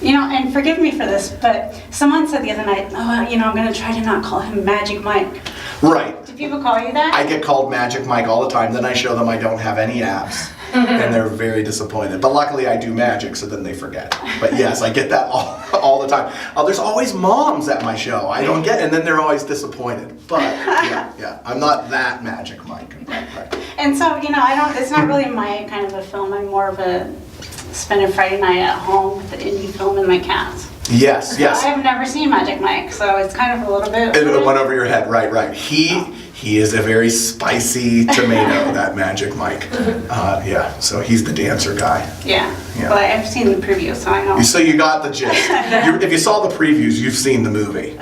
And forgive me for this, but someone said the other night, I'm going to try to not call him Magic Mike. Right. Do people call you that? I get called Magic Mike all the time. Then I show them I don't have any abs. And they're very disappointed. But luckily I do magic, so then they forget. But yes, I get that all the time. There's always moms at my show. I don't get, and then they're always disappointed. But yeah, I'm not that Magic Mike. Right. And so, it's not really my kind of a film. I'm more of a spend a Friday night at home with the indie film and my cats. Yes. I've never seen Magic Mike, so it's kind of a little bit... It went over your head, right. He is a very spicy tomato, that Magic Mike. So he's the dancer guy. Yeah. But I've seen the preview, so I know. So you got the gist. If you saw the previews, you've seen the movie.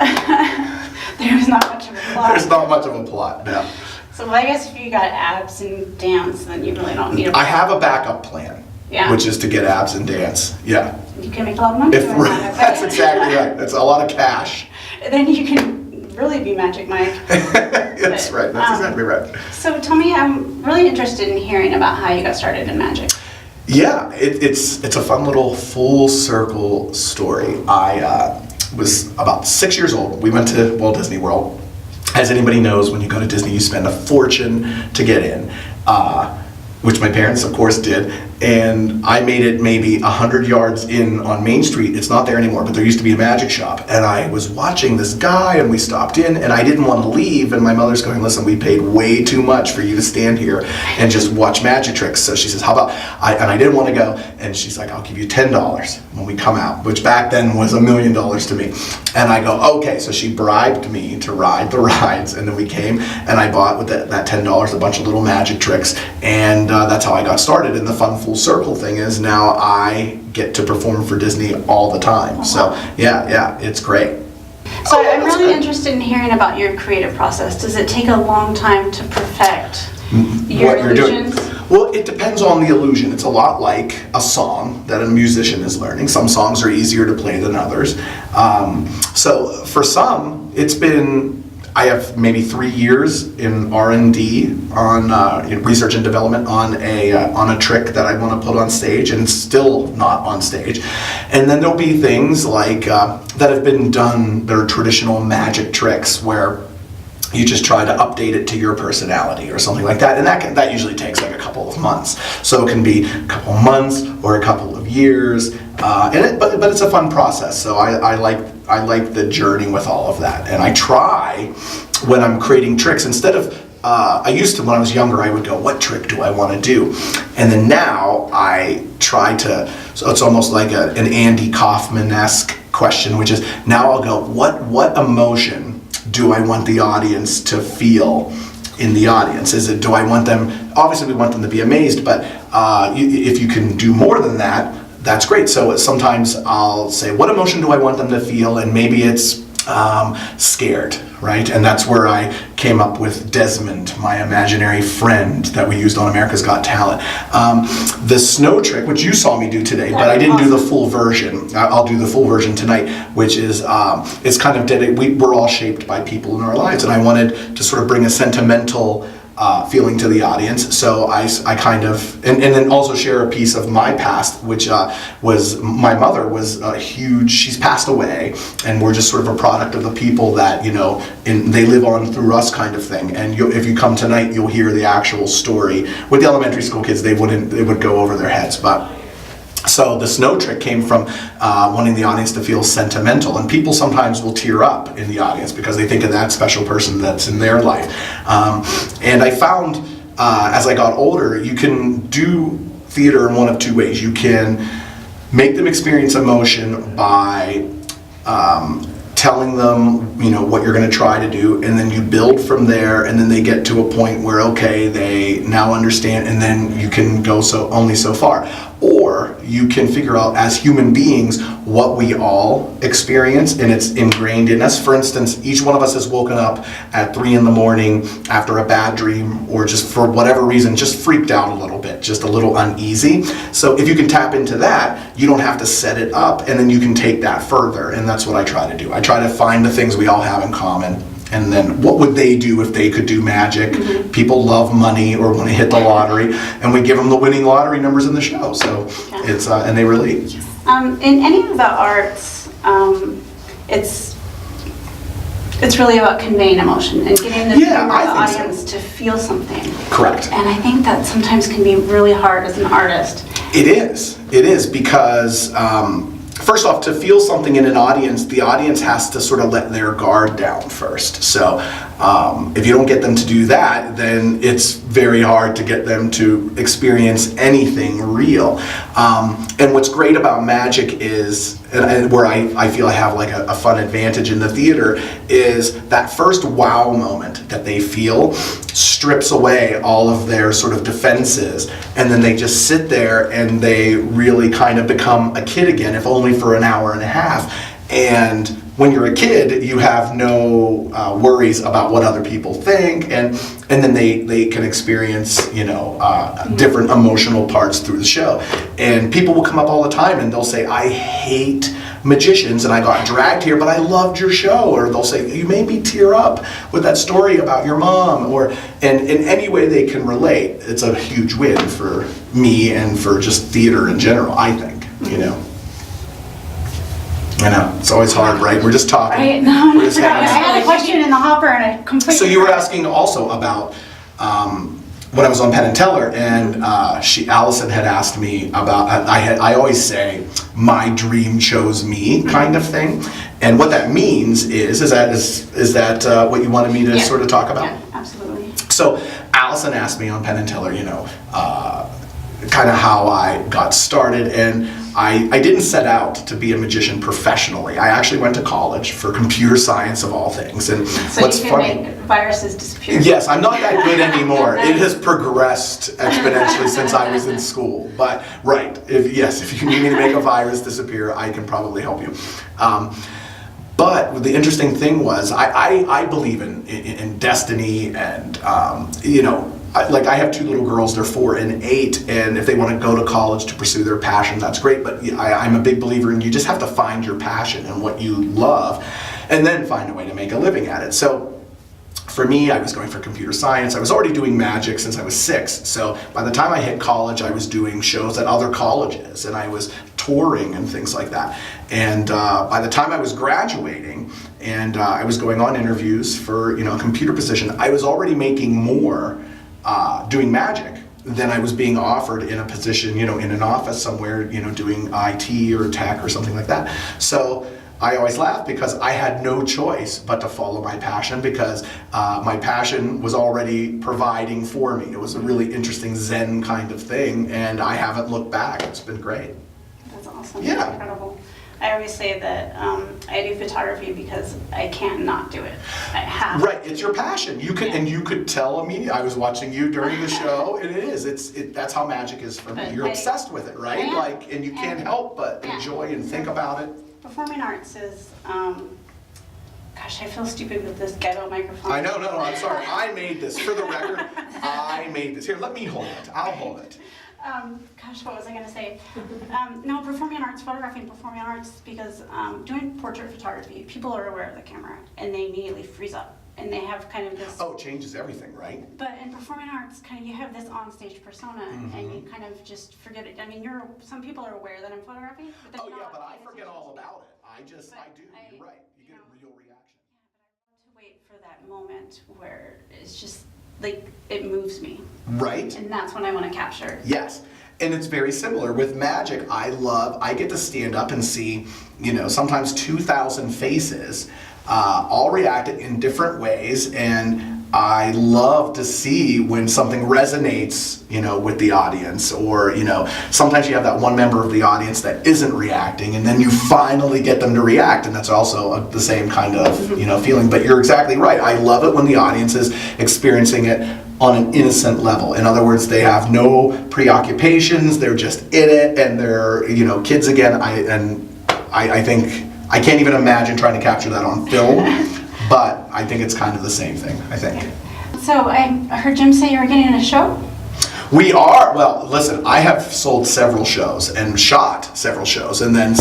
There's not much of a plot. There's not much of a plot, no. So I guess if you got abs and dance, then you really don't need a plot. I have a backup plan. Yeah. Which is to get abs and dance. Yeah. You can make a lot of money. That's exactly right. That's a lot of cash. Then you can really be Magic Mike. That's right. That's exactly right. So tell me, I'm really interested in hearing about how you got started in magic. Yeah, it's a fun little full circle story. I was about 6 years old. We went to Walt Disney World. As anybody knows, when you go to Disney, you spend a fortune to get in. Which my parents, of course, did, and I made it maybe 100 yards in on Main Street. It's not there anymore, but there used to be a magic shop, and I was watching this guy, and we stopped in, and I didn't want to leave, and my mother's going, listen, we paid way too much for you to stand here and just watch magic tricks. So she says, how about, and I didn't want to go, and she's like, I'll give you $10 when we come out, which back then was $1 million to me. And I go, okay, so she bribed me to ride the rides, and then we came, and I bought with that $10 a bunch of little magic tricks, and that's how I got started. And the fun full circle thing is now I get to perform for Disney all the time. So yeah, it's great. So I'm really interested in hearing about your creative process. Does it take a long time to perfect your illusions? Well, it depends on the illusion. It's a lot like a song that a musician is learning. Some songs are easier to play than others. So for some, I have maybe 3 years in R&D on in research and development on a trick that I want to put on stage, and it's still not on stage. And then there'll be things like that have been done that are traditional magic tricks where you just try to update it to your personality or something like that, and that usually takes like a couple of months. So it can be a couple of months or a couple of years, but it's a fun process. So I like the journey with all of that, and I try when I'm creating tricks instead of. I used to, when I was younger, I would go, what trick do I want to do? And then now I try to, so it's almost like an Andy Kaufman-esque question, which is, now I'll go, what emotion do I want the audience to feel in the audience? Do I want them, obviously we want them to be amazed, but if you can do more than that, that's great. So sometimes I'll say, what emotion do I want them to feel? And maybe it's scared, right? And that's where I came up with Desmond, my imaginary friend that we used on America's Got Talent. The snow trick, which you saw me do today, but I didn't do the full version. I'll do the full version tonight, which is, it's kind of we're all shaped by people in our lives, and I wanted to sort of bring a sentimental feeling to the audience. So I kind of, and then also share a piece of my past, which was, my mother was huge, she's passed away, and we're just sort of a product of the people that, they live on through us kind of thing. And if you come tonight, you'll hear the actual story. With the elementary school kids, it would go over their heads. But so the snow trick came from wanting the audience to feel sentimental, and people sometimes will tear up in the audience because they think of that special person that's in their life. And I found as I got older, you can do theater in one of two ways. You can make them experience emotion by telling them, what you're going to try to do, and then you build from there, and then they get to a point where, okay, they now understand, and then you can go only so far. Or you can figure out as human beings what we all experience, and it's ingrained in us. For instance, each one of us has woken up at 3 in the morning after a bad dream, or just for whatever reason, just freaked out a little bit, just a little uneasy. So if you can tap into that, you don't have to set it up, and then you can take that further, and that's what I try to do. I try to find the things we all have in common, and then what would they do if they could do magic? Mm-hmm. People love money or want to hit the lottery, and we give them the winning lottery numbers in the show. So it's and they relate. Yes. In any of the arts, it's really about conveying emotion and getting the viewer, the audience to feel something. Correct. And I think that sometimes can be really hard as an artist. It is because first off, to feel something in an audience, the audience has to sort of let their guard down first. So if you don't get them to do that, then it's very hard to get them to experience anything real. And what's great about magic is, and where I feel I have like a fun advantage in the theater, is that first wow moment that they feel strips away all of their sort of defenses, and then they just sit there and they really kind of become a kid again, if only for an hour and a half. And when you're a kid, you have no worries about what other people think, and then they can experience, different emotional parts through the show. And people will come up all the time and they'll say, I hate magicians and I got dragged here, but I loved your show. Or they'll say, you made me tear up with that story about your mom. And in any way they can relate, it's a huge win for me and for just theater in general, I think, I know, it's always hard, right? We're just talking. Right? No, I had a question in the hopper and I completely... So you were asking also about when I was on Penn and Teller, and Allison had asked me about, I always say, my dream chose me kind of thing. And what that means is that what you wanted me to sort of talk about? Yeah, absolutely. So Allison asked me on Penn and Teller, kind of how I got started, and I didn't set out to be a magician professionally. I actually went to college for computer science of all things. And so what's you can funny, make viruses disappear. Yes, I'm not that good anymore. It has progressed exponentially since I was in school. But right, if you need me to make a virus disappear, I can probably help you. But the interesting thing was, I believe in destiny, and I have two little girls, they're 4 and 8, and if they want to go to college to pursue their passion, that's great, but I'm a big believer in you just have to find your passion and what you love, and then find a way to make a living at it. So for me, I was going for computer science. I was already doing magic since I was 6, so by the time I hit college, I was doing shows at other colleges, and I was touring and things like that. And by the time I was graduating, and I was going on interviews for a computer position, I was already making more doing magic than I was being offered in a position, in an office somewhere, doing IT or tech or something like that. So I always laugh because I had no choice but to follow my passion, because my passion was already providing for me. It was a really interesting Zen kind of thing, and I haven't looked back. It's been great. That's awesome. Yeah. That's incredible. I always say that I do photography because I can't not do it. I have. Right, it's your passion. You could tell me. I was watching you during the show. It is. That's how magic is for me. You're obsessed with it, right? And you can't help but enjoy and think about it. Performing arts is. Gosh, I feel stupid with this ghetto microphone. I know. No, I'm sorry. I made this for the record. I made this. Here, let me hold it. I'll hold it. Gosh, what was I going to say? No, performing arts, photographing performing arts, because doing portrait photography, people are aware of the camera and they immediately freeze up and they have kind of this... Oh, it changes everything, right? But in performing arts, kind of you have this on-stage persona, and you kind of just forget it. I mean, some people are aware that I'm photographing, but but I forget all about it. I do. You're right. You get a real reaction. To wait for that moment where it's just like it moves me. Right. And that's when I want to capture. Yes. And it's very similar with magic. I get to stand up and see, sometimes 2,000 faces, all reacted in different ways, and I love to see when something resonates, with the audience, or, sometimes you have that one member of the audience that isn't reacting, and then you finally get them to react, and that's also the same kind of, feeling. But you're exactly right. I love it when the audience is experiencing it on an innocent level. In other words, they have no preoccupations, they're just in it, and they're, kids again. I think, I can't even imagine trying to capture that on film, but I think it's kind of the same thing, I think. So I heard Jim say you were getting a show? We are. Well, listen, I have sold several shows and shot several shows, and then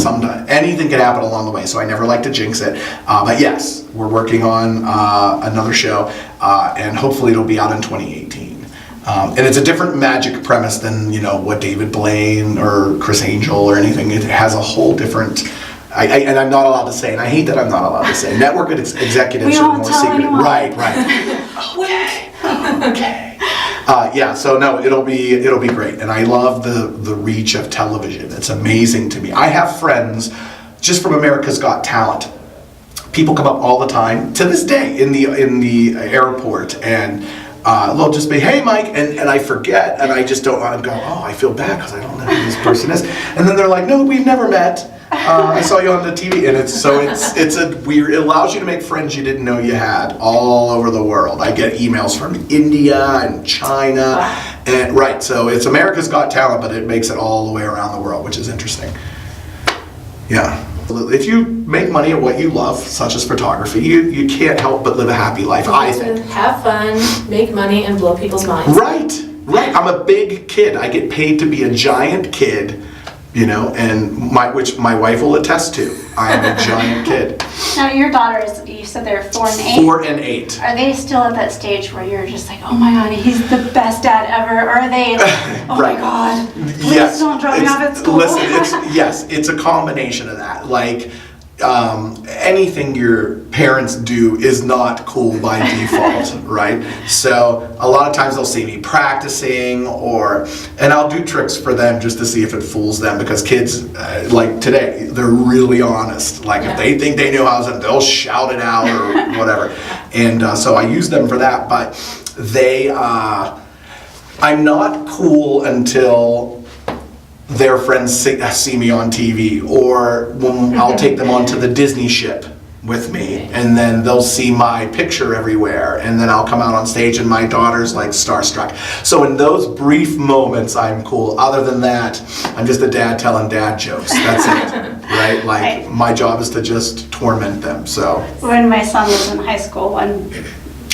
anything can happen along the way, so I never like to jinx it. But yes, we're working on another show, and hopefully it'll be out in 2018. And it's a different magic premise than, you know, what David Blaine or Chris Angel or anything. It has a whole different, and I'm not allowed to say, and I hate that I'm not allowed to say. Network executives are more secret. Anyone. Right. Okay. Yeah, so no, it'll be great. And I love the reach of television. It's amazing to me. I have friends just from America's Got Talent. People come up all the time to this day in the airport, and they'll just be, hey Mike, and I forget, and I just don't want to go, oh, I feel bad because I don't know who this person is. And then they're like, no, we've never met. I saw you on the TV, and it's a weird, it allows you to make friends you didn't know you had all over the world. I get emails from India and China, and right, so it's America's Got Talent, but it makes it all the way around the world, which is interesting. Yeah. If you make money at what you love, such as photography, you can't help but live a happy life, I think. Have fun, make money, and blow people's minds. Right. I'm a big kid. I get paid to be a giant kid, you know, and which my wife will attest to. I am a giant kid. Now your daughters, you said they're 4 and 8? 4 and 8. Are they still at that stage where you're just like, oh my God, he's the best dad ever? Or are they like, oh Right. my God, please Yes. don't drop me off at school? Listen, it's a combination of that. Like, anything your parents do is not cool by default, right? So a lot of times they'll see me practicing, and I'll do tricks for them just to see if it fools them, because kids, like today, they're really honest. Like if they think they know how to, they'll shout it out or whatever. And so I use them for that, but I'm not cool until their friends see me on TV, or when I'll take them onto the Disney ship with me, and then they'll see my picture everywhere, and then I'll come out on stage and my daughter's like starstruck. So in those brief moments, I'm cool. Other than that, I'm just a dad telling dad jokes. That's it, right? Like my job is to just torment them. So When my son was in high school,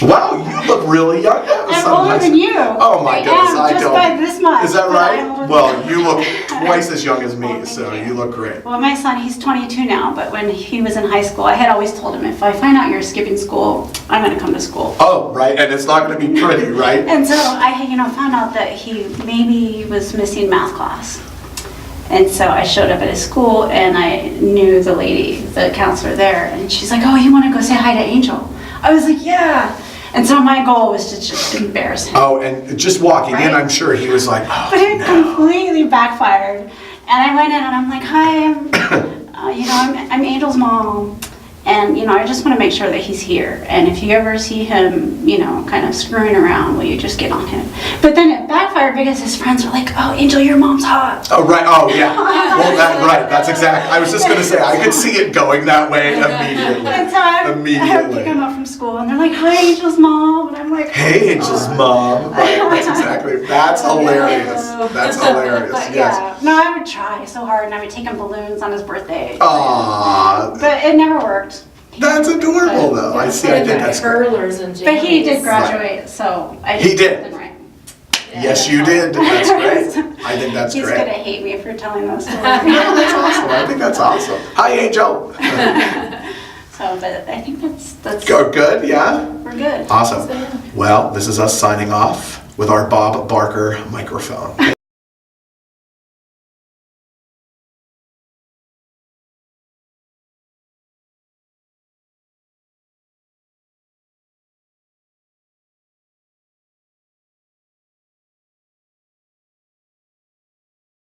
wow, you look really young. I'm older than you. Oh my goodness, I just don't. by this much. Is that but I'm older right? than Well, you. you look twice as young as me, Well, so thank you look great. Well, my son, he's 22 now, but when he was in high school, I had always told him, if I find out you're skipping school, I'm going to come to school. Oh, right, and it's not going to be pretty, right? And so I, found out that he maybe was missing math class. And so I showed up at his school, and I knew the lady, the counselor there, and she's like, oh, you want to go say hi to Angel? I was like, yeah. And so my goal was to just embarrass him. Oh, and just walking in, Right? I'm sure he was like, oh, But it no. completely backfired. And I went in and I'm like, hi, I'm Angel's mom. And, I just want to make sure that he's here. And if you ever see him, kind of screwing around, will you just get on him? But then it backfired because his friends were like, oh, Angel, your mom's hot. Oh, right, oh, yeah. Well, that's exactly, I was just going to say, I could see it going that way immediately. And so I would pick him up from school and they're like, hi, Angel's mom. And I'm like, Hey, Angel's mom. Right, that's hilarious. That's hilarious, But yes. yeah, no, I would try so hard and I would take him balloons on his birthday. Aww, But it never worked. that's adorable though. I think that's great. Curlers and But he did jammies. graduate, so I He did did. something right. Yes, you did. That's great. I think that's He's great. gonna hate me for telling those stories. No, that's awesome. I think that's awesome. Hi, Angel. So, but I think that's Go good, yeah? we're good. Awesome. Well, this is us signing off with our Bob Barker microphone.